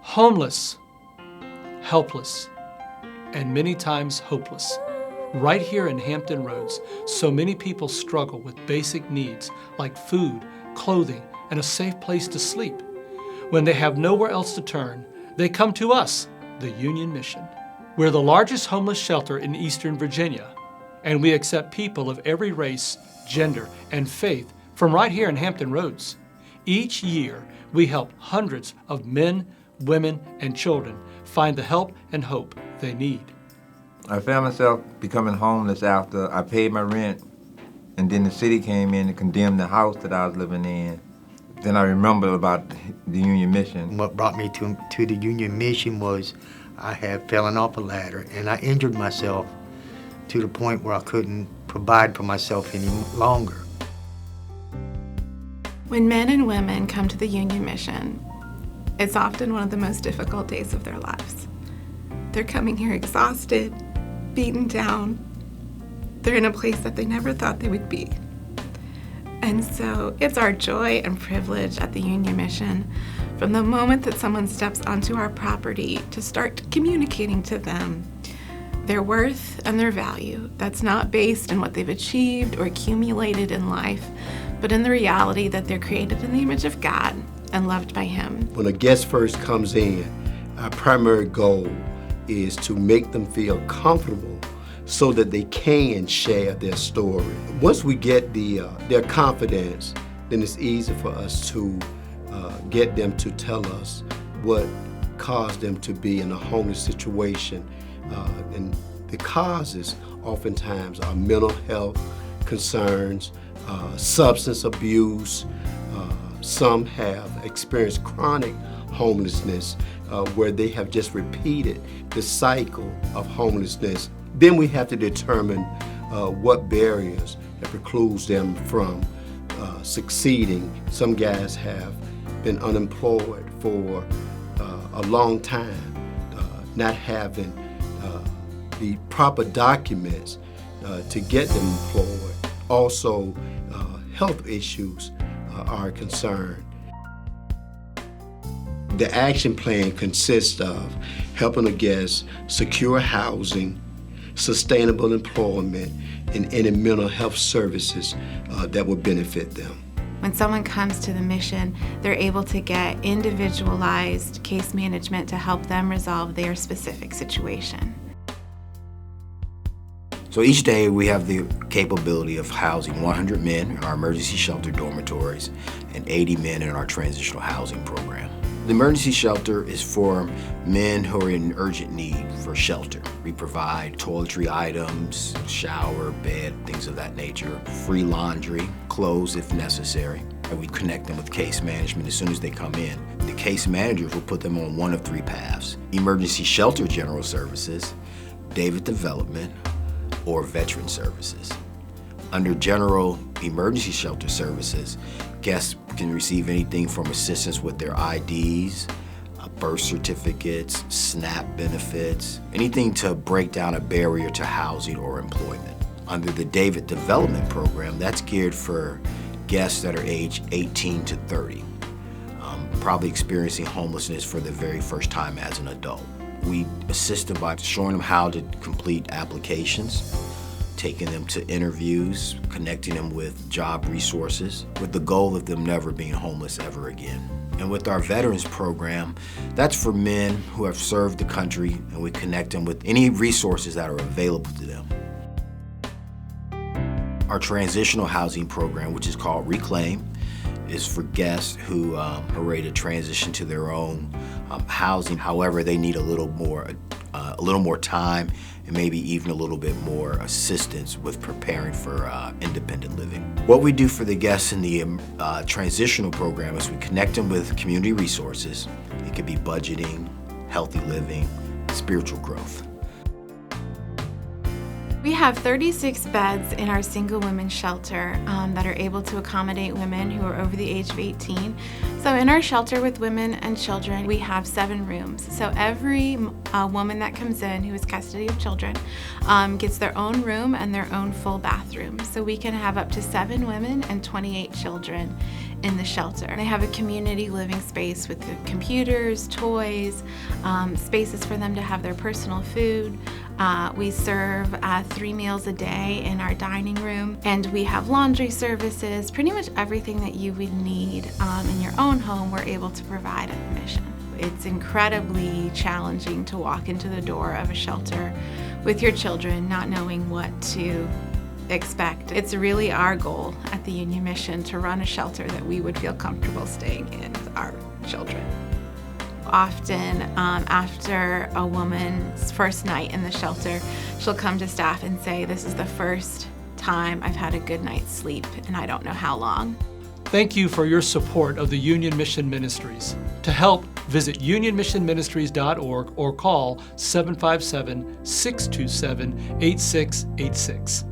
Homeless, helpless, and many times hopeless. Right here in Hampton Roads, so many people struggle with basic needs like food, clothing, and a safe place to sleep. When they have nowhere else to turn, they come to us, the Union Mission. We're the largest homeless shelter in Eastern Virginia, and we accept people of every race, gender, and faith from right here in Hampton Roads. Each year, we help hundreds of men, women, and children find the help and hope they need. I found myself becoming homeless after I paid my rent, and then the city came in and condemned the house that I was living in. Then I remembered about the Union Mission. What brought me to the Union Mission was I had fallen off a ladder and I injured myself to the point where I couldn't provide for myself any longer. When men and women come to the Union Mission, it's often one of the most difficult days of their lives. They're coming here exhausted, beaten down. They're in a place that they never thought they would be. And so it's our joy and privilege at the Union Mission, from the moment that someone steps onto our property, to start communicating to them their worth and their value. That's not based in what they've achieved or accumulated in life, but in the reality that they're created in the image of God and loved by Him. When a guest first comes in, our primary goal is to make them feel comfortable so that they can share their story. Once we get their confidence, then it's easy for us to get them to tell us what caused them to be in a homeless situation. And the causes oftentimes are mental health concerns, substance abuse. Some have experienced chronic homelessness where they have just repeated the cycle of homelessness. Then we have to determine what barriers that precludes them from succeeding. Some guys have been unemployed for a long time, not having the proper documents to get them employed. Also, health issues are a concern. The action plan consists of helping a guest secure housing, sustainable employment, and any mental health services that would benefit them. When someone comes to the mission, they're able to get individualized case management to help them resolve their specific situation. So each day we have the capability of housing 100 men in our emergency shelter dormitories and 80 men in our transitional housing program. The emergency shelter is for men who are in urgent need for shelter. We provide toiletry items, shower, bed, things of that nature, free laundry, clothes if necessary. And we connect them with case management as soon as they come in. The case managers will put them on one of three paths: emergency shelter general services, David development, or veteran services. Under general emergency shelter services, guests can receive anything from assistance with their IDs, birth certificates, SNAP benefits, anything to break down a barrier to housing or employment. Under the David Development Program, that's geared for guests that are aged 18 to 30, probably experiencing homelessness for the very first time as an adult. We assist them by showing them how to complete applications, taking them to interviews, connecting them with job resources, with the goal of them never being homeless ever again. And with our Veterans Program, that's for men who have served the country, and we connect them with any resources that are available to them. Our Transitional Housing Program, which is called Reclaim, is for guests who are ready to transition to their own housing. However, they need a little more time and maybe even a little bit more assistance with preparing for independent living. What we do for the guests in the transitional program is we connect them with community resources. It could be budgeting, healthy living, spiritual growth. We have 36 beds in our single women's shelter that are able to accommodate women who are over the age of 18. So in our shelter with women and children, we have 7 rooms. So every woman that comes in who has custody of children gets their own room and their own full bathroom. So we can have up to 7 women and 28 children in the shelter. They have a community living space with computers, toys, spaces for them to have their personal food. We serve 3 meals a day in our dining room, and we have laundry services. Pretty much everything that you would need in your own home, we're able to provide at the Mission. It's incredibly challenging to walk into the door of a shelter with your children, not knowing what to expect. It's really our goal at the Union Mission to run a shelter that we would feel comfortable staying in with our children. Often after a woman's first night in the shelter, she'll come to staff and say, "This is the first time I've had a good night's sleep and I don't know how long." Thank you for your support of the Union Mission Ministries. To help, visit unionmissionministries.org or call 757-627-8686.